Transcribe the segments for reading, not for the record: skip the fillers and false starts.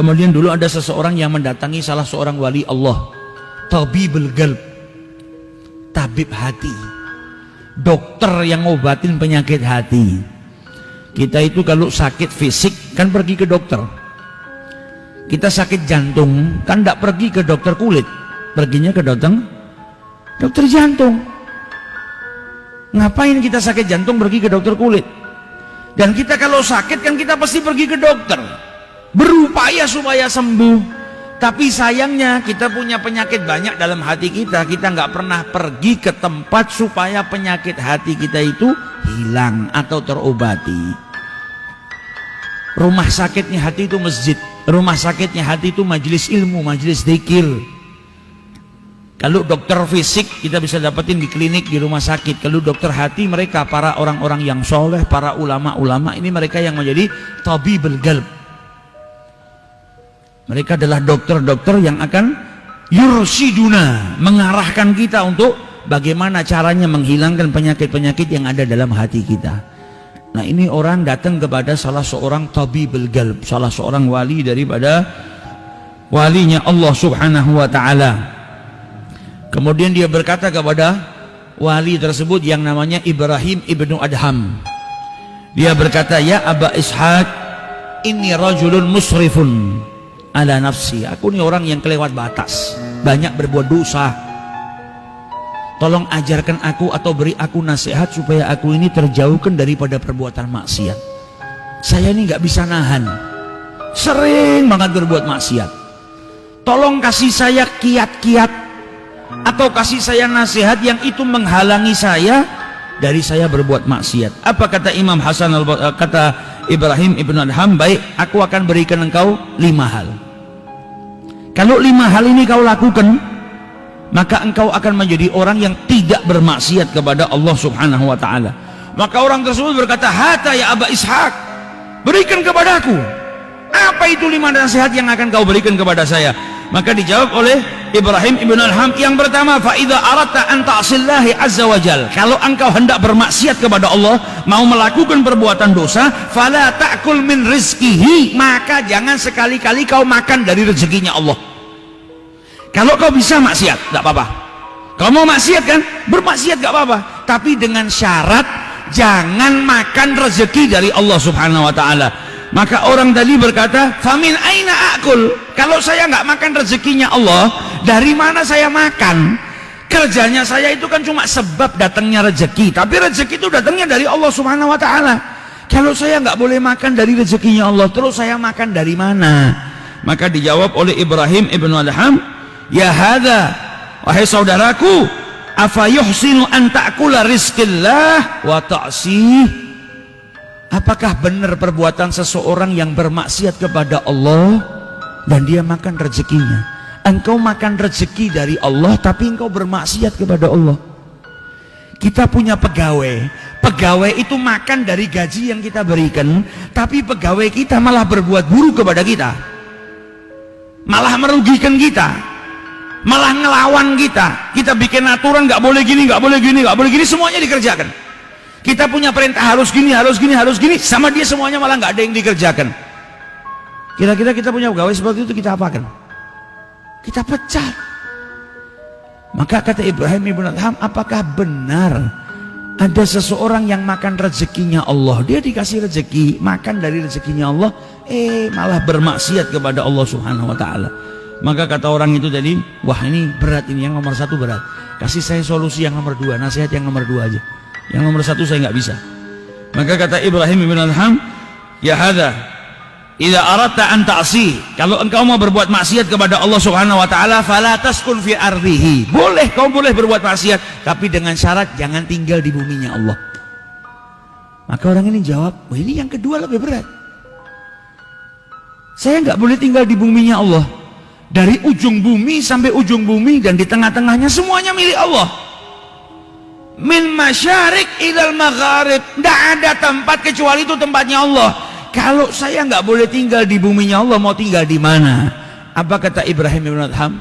Kemudian dulu ada seseorang yang mendatangi salah seorang wali Allah, tabibul qalb, tabib hati, dokter yang ngobatin penyakit hati. Kita itu kalau sakit fisik kan pergi ke dokter. Kita sakit jantung kan tidak pergi ke dokter kulit, perginya ke dokter jantung. Ngapain kita sakit jantung pergi ke dokter kulit? Dan kita kalau sakit kan kita pasti pergi ke dokter, berupaya supaya sembuh. Tapi sayangnya kita punya penyakit banyak dalam hati kita, kita nggak pernah pergi ke tempat supaya penyakit hati kita itu hilang atau terobati. Rumah sakitnya hati itu masjid, rumah sakitnya hati itu majelis ilmu, majelis zikir. Kalau dokter fisik kita bisa dapetin di klinik, di rumah sakit. Kalau dokter hati, mereka para orang-orang yang soleh, para ulama-ulama, ini mereka yang menjadi tabibul qalb. Mereka adalah dokter-dokter yang akan yursiduna, mengarahkan kita untuk bagaimana caranya menghilangkan penyakit-penyakit yang ada dalam hati kita. Nah, ini orang datang kepada salah seorang tabibul qalb, salah seorang wali daripada walinya Allah Subhanahu wa ta'ala. Kemudian dia berkata kepada wali tersebut yang namanya Ibrahim ibnu Adham. Dia berkata, ya Aba Ishaq, inni rajulun musrifun ala nafsi. Aku ini orang yang kelewat batas, banyak berbuat dosa. Tolong ajarkan aku atau beri aku nasihat supaya aku ini terjauhkan daripada perbuatan maksiat. Saya ini nggak bisa nahan, sering banget berbuat maksiat. Tolong kasih saya kiat-kiat atau kasih saya nasihat yang itu menghalangi saya dari saya berbuat maksiat. Apa kata Imam Hasan kata Ibrahim ibnu Adham, baik, aku akan berikan engkau 5 hal. Kalau 5 hal ini kau lakukan, maka engkau akan menjadi orang yang tidak bermaksiat kepada Allah Subhanahu wa ta'ala. Maka orang tersebut berkata, hata ya Aba Ishaq, berikan kepadaku. Apa itu 5 nasihat yang akan kau berikan kepada saya? Maka dijawab oleh Ibrahim ibn Adham, yang pertama, fa idza aratta an ta'sillahi azza wajal, kalau engkau hendak bermaksiat kepada Allah, mau melakukan perbuatan dosa, fala ta'kul min rizqihi, maka jangan sekali-kali kau makan dari rezekinya Allah. Kalau kau bisa maksiat, tidak apa-apa. Kau mau maksiat kan, bermaksiat gak apa-apa, tapi dengan syarat jangan makan rezeki dari Allah Subhanahu wa ta'ala. Maka orang tadi berkata, famin aina akul, kalau saya nggak makan rezekinya Allah, dari mana saya makan? Kerjanya saya itu kan cuma sebab datangnya rezeki, tapi rezeki itu datangnya dari Allah Subhanahu wa ta'ala. Kalau saya nggak boleh makan dari rezekinya Allah, terus saya makan dari mana? Maka dijawab oleh Ibrahim ibnu Adham, ya hadza, wahai saudaraku, afa yuhsinu an ta'kula rizqillah wa ta'sih. Apakah benar perbuatan seseorang yang bermaksiat kepada Allah dan dia makan rezekinya? Engkau makan rezeki dari Allah tapi engkau bermaksiat kepada Allah. Kita punya pegawai, pegawai itu makan dari gaji yang kita berikan, tapi pegawai kita malah berbuat buruk kepada kita, malah merugikan kita, malah ngelawan kita. Kita bikin aturan, nggak boleh gini, nggak boleh gini, nggak boleh gini, semuanya dikerjakan. Kita punya perintah harus gini, harus gini, harus gini, sama dia semuanya malah nggak ada yang dikerjakan. Kira-kira kita punya pegawai seperti itu, kita apakan? Kita pecat. Maka kata Ibrahim ibn Adham, apakah benar ada seseorang yang makan rezekinya Allah, dia dikasih rezeki, makan dari rezekinya Allah, malah bermaksiat kepada Allah Subhanahu wa ta'ala? Maka kata orang itu tadi, wah ini berat, ini yang nomor 1 berat, kasih saya solusi yang nomor 2, nasihat yang nomor 2 aja, yang nomor 1 saya nggak bisa. Maka kata Ibrahim ibn Adham, ya hadza, idza aratta an ta'si, kalau engkau mau berbuat maksiat kepada Allah Subhanahu wa ta'ala, fala taskun fi ardihi, boleh, kau boleh berbuat maksiat, tapi dengan syarat jangan tinggal di buminya Allah. Maka orang ini jawab, wah ini yang kedua lebih berat. Saya nggak boleh tinggal di buminya Allah, dari ujung bumi sampai ujung bumi, dan di tengah-tengahnya semuanya milik Allah. Min masyarik ilal magharib, tidak ada tempat kecuali itu tempatnya Allah. Kalau saya nggak boleh tinggal di buminya Allah, mau tinggal di mana? Apa kata Ibrahim ibn Adham?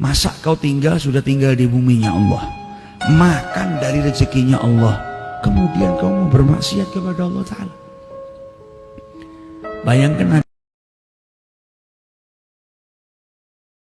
Masa kau sudah tinggal di buminya Allah, makan dari rezekinya Allah, kemudian kau mau bermaksiat kepada Allah Ta'ala? Bayangkan